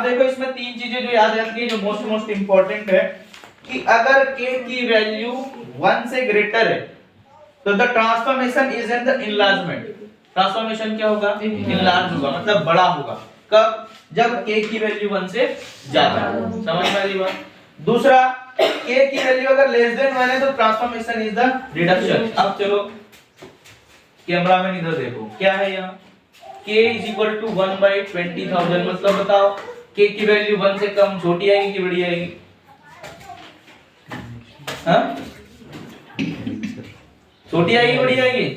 देखो इसमें तीन चीजें जो याद रखनी है, जो मोस्ट इंपॉर्टेंट है कि अगर k की वैल्यू 1 से ग्रेटर है तो the transformation is in the enlargement. Transformation क्या होगा? इनलार्ज होगा, मतलब बड़ा होगा। कब? जब k की वैल्यू 1 से ज्यादा है। समझ में आई बात? दूसरा, k की वैल्यू अगर लेस देन 1 है तो ट्रांसफॉर्मेशन इज द रिडक्शन। अब चलो कैमरा में इधर देखो, क्या है यहाँ? k is equal to 1 by 20,000, मतलब बताओ k की वैल्यू 1 से कम छोटी आएगी कि बड़ी आएगी? हाँ, छोटी आएगी बड़ी आएगी?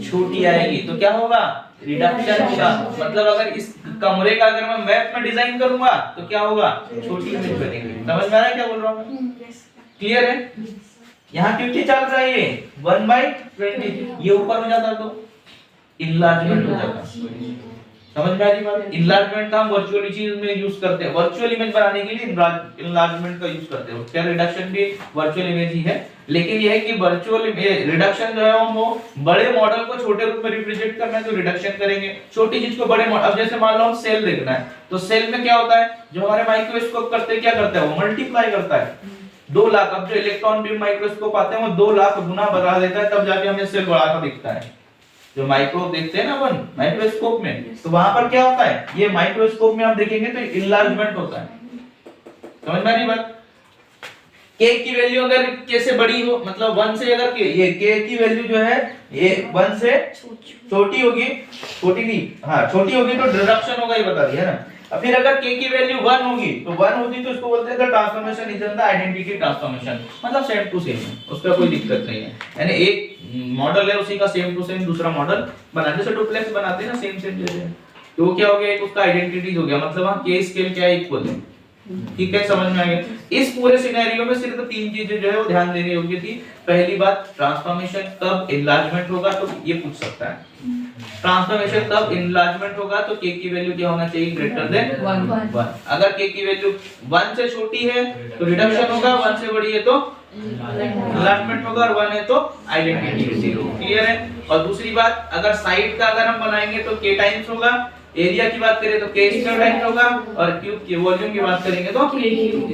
छोटी आएगी। तो क्या होगा? रिडक्शन होगा। मतलब अगर इस कमरे का अगर मैं मैप में डिजाइन करूंगा तो क्या होगा? छोटी इमेज बनेगी। समझ में आ रहा है क्या बोल रहा हूं मैं? क्लियर है? यहाँ क्योंकि चल रहा है ये 1 by 20, ये ऊपर हो जाता तो इनलार्जमेंट हो जाता। समझ में आ रही बात? इनलार्जमेंट का हम वर्चुअल इमेज में यूज करते हैं। वर्चुअल इमेज बनाने के लिए इनलार्जमेंट का यूज करते हैं। क्या रिडक्शन भी वर्चुअल इमेज ही है, लेकिन यह है कि वर्चुअल रिडक्शन जो है वो बड़े मॉडल को छोटे रूप में रिप्रेजेंट करना है तो रिडक्शन करेंगे, छोटी चीज को बड़े मॉडल। अब जैसे मान लो हम सेल देखना है तो सेल में क्या होता है, जो हमारे माइक्रोस्कोप करते हैं क्या करता है? वो मल्टीप्लाई करता है 2 लाख। अब जो इलेक्ट्रॉन बीम माइक्रोस्कोप आते हैं वो 2 लाख गुना बढ़ा देता है, तब जाके हमें सेल बड़ा सा दिखता है। जो माइक्रो देखते हैं ना अपन माइक्रोस्कोप में, तो वहां पर क्या होता है? ये माइक्रोस्कोप में आप देखेंगे तो इनलार्जमेंट होता है। समझ में आ रही बात? k की वैल्यू अगर k से बड़ी हो, मतलब 1 से अगर ये k की वैल्यू जो है ये 1 से छोटी होगी, छोटी नहीं, हाँ छोटी होगी तो रिडक्शन होगा, ये बता दिया ना। अब फिर अगर k की वैल्यू 1 होगी तो 1 होती तो इसको बोलते हैं the transformation is the identity transformation, मतलब सेम टू सेम है, उसका कोई दिक्कत नहीं है। यानी एक मॉडल है उसी का सेम टू सेम दूसरा मॉडल बनाते, जैसे डुप्लेक्स बनाते हैं ना सेम सेम जैसे, तो वो क्या हो गया? एक उसका आइडेंटिटी हो गया, मतलब वहां k स्केल क्या है? इक्वल है। ठीक है, समझ में आ गया? इस पूरे सिनेरियो में सिर्फ 3 चीजें जो है वो ध्यान देने योग्य थी। पहली बात, ट्रांसफॉर्मेशन कब इनलार्जमेंट होगा, तो ये पूछ सकता है। ट्रांसफॉर्मेशन कब इनलार्जमेंट होगा तो k की वैल्यू क्या होना चाहिए? Greater than 1। अगर k की वैल्यू 1 से छोटी है तो रिडक्शन होगा, 1 से बड़ी है तो इनलार्जमेंट होगा, और 1 है तो आइडेंटिटी 0। क्लियर है? और दूसरी बात, अगर साइड का अगर हम बनाएंगे तो k टाइम्स होगा, एरिया की बात करें तो k स्क्वायर टाइम्स होगा, और क्यूब की वॉल्यूम की बात करेंगे तो k क्यूब।